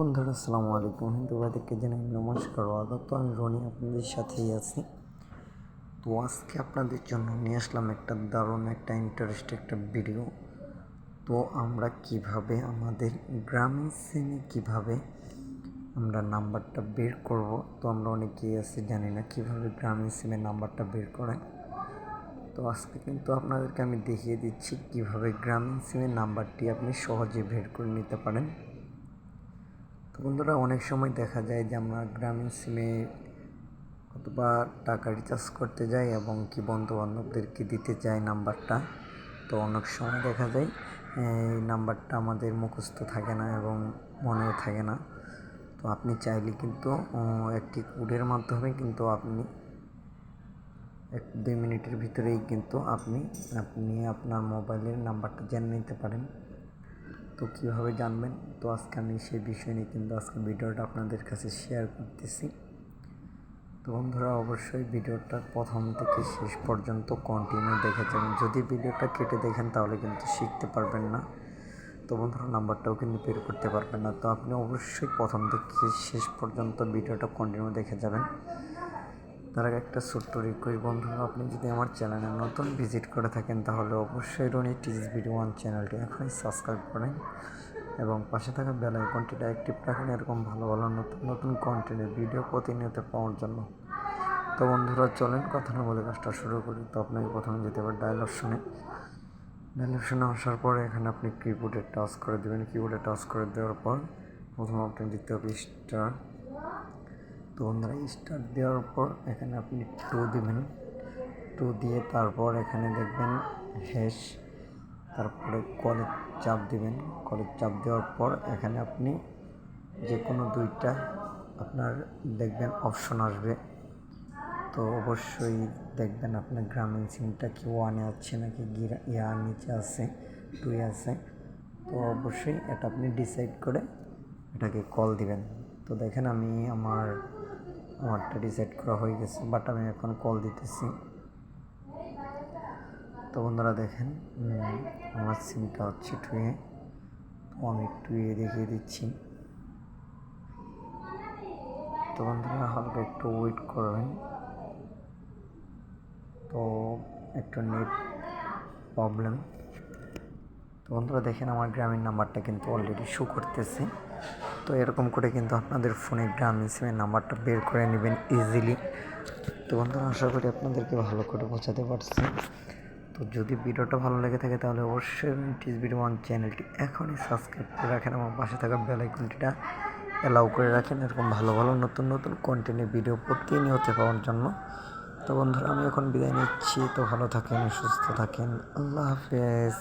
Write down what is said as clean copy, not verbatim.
বন্ধুরা আসসালামু আলাইকুম। হিন্দু ভাইদেরকে জানাই নমস্কার ও আদাব। তো আমি রনি আপনাদের সাথেই আছি। তো আজকে আপনাদের জন্য নিয়ে আসলাম একটা দারুণ একটা একটা ভিডিও। তো আমরা কিভাবে আমাদের গ্রামীণ সিমে কিভাবে আমরা নাম্বারটা বের করব। তো আমরা অনেকেই আছি জানি না কিভাবে গ্রামীণ সিমের নাম্বারটা বের করে। তো আজকে কিন্তু আপনাদেরকে আমি দেখিয়ে দিচ্ছি কিভাবে গ্রামীণ সিমের নাম্বারটি আপনি সহজে বের করে নিতে পারেন। তো বন্ধুরা, অনেক সময় দেখা যায় যে আমরা গ্রামীণ সিমে অথবা টাকা রিচার্জ করতে যাই এবং কি বন্ধুবান্ধবদেরকে দিতে চাই নাম্বারটা। তো অনেক সময় দেখা যায় এই নাম্বারটা আমাদের মুখস্থ থাকে না এবং মনেও থাকে না। তো আপনি চাইলে কিন্তু একটি কোডের মাধ্যমে কিন্তু আপনি 1-2 মিনিটের ভিতরেই কিন্তু আপনি আপনার মোবাইলের নাম্বারটা জেনে নিতে পারেন। তো কীভাবে জানবেন, তো আজকে আমি সেই বিষয় নিয়ে কিন্তু আজকে ভিডিওটা আপনাদের কাছে শেয়ার করতেছি। তো বন্ধুরা, অবশ্যই ভিডিওটা প্রথম থেকে শেষ পর্যন্ত কন্টিনিউ দেখে যাবেন। যদি ভিডিওটা কেটে দেখেন তাহলে কিন্তু শিখতে পারবেন না। তো বন্ধুরা, নাম্বারটাও কিন্তু বের করতে পারবেন না। তো আপনি অবশ্যই প্রথম থেকে শেষ পর্যন্ত ভিডিওটা কন্টিনিউ দেখে যাবেন। তার আগে একটা ছোট্ট রিকোয়েস্ট বন্ধুরা, আপনি যদি আমার চ্যানেলে নতুন ভিজিট করে থাকেন তাহলে অবশ্যই রনি টিজ ভিডিও 1 চ্যানেলটি এখনই সাবস্ক্রাইব করেন এবং পাশে থাকা বেল আইকনটিটা অ্যাক্টিভ রাখেন এরকম ভালো ভালো নতুন নতুন কন্টেন্টের ভিডিও প্রতিনিয়ত পাওয়ার জন্য। তো বন্ধুরা, চলেন কথা না বলে কাজটা শুরু করি। তো আপনাকে প্রথমে যেতে হবে ডায়াল অপশনে আসার পরে এখানে আপনি কিবোর্ডে টাচ করে দেবেন। কিবোর্ডে টাচ করে দেওয়ার পর প্রথমে আপনি দিতে হবে স্টার। তো বন্ধুরা, স্টার দেওয়ার পর এখানে আপনি 2 দেবেন। 2 দিয়ে তারপর এখানে দেখবেন হ্যাশ, তারপরে কলের চাপ দিবেন। কলের চাপ দেওয়ার পর এখানে আপনি যে কোনো দুইটা আপনার দেখবেন অপশন আসবে। তো অবশ্যই দেখবেন আপনার গ্রামীণ সিমটা কি 1-এ আছে নাকি নিচে আছে 2-এ আছে। তো অবশ্যই এটা আপনি ডিসাইড করে এটাকে কল দিবেন। তো দেখেন আমি আমারটা ডিসাইড করা হয়ে গেছে, বাট আমি এখন কল দিতেছি। তো বন্ধুরা দেখেন আমার সিমটা হচ্ছে 2-এ। তো আমি 2-এ দেখিয়ে দিচ্ছি। তো বন্ধুরা, হালকা একটু ওয়েট করবেন। তো একটু নেট প্রবলেম। তো বন্ধুরা দেখেন আমার গ্রামীণ নাম্বারটা কিন্তু অলরেডি শো করতেছে। তো এরকম করে কিন্তু আপনাদের ফোনে গ্রামীণ সিমের নাম্বারটা বের করে নেবেন ইজিলি। তো বন্ধুরা, আশা করি আপনাদেরকে ভালো করে বোঝাতে পারছি। তো যদি ভিডিওটা ভালো লেগে থাকে তাহলে অবশ্যই টিজ ভিডিও 1 চ্যানেলটি এখনই সাবস্ক্রাইব করে রাখেন এবং পাশে থাকা বেল আইকনটিটা অ্যালাউ করে রাখেন এরকম ভালো ভালো নতুন নতুন কন্টেন্টের ভিডিও প্রতিনিয়ত পাওয়ার জন্য। তো বন্ধুরা, আমি এখন বিদায় নিচ্ছি। তো ভালো থাকেন, সুস্থ থাকেন, আল্লাহ হাফেজ।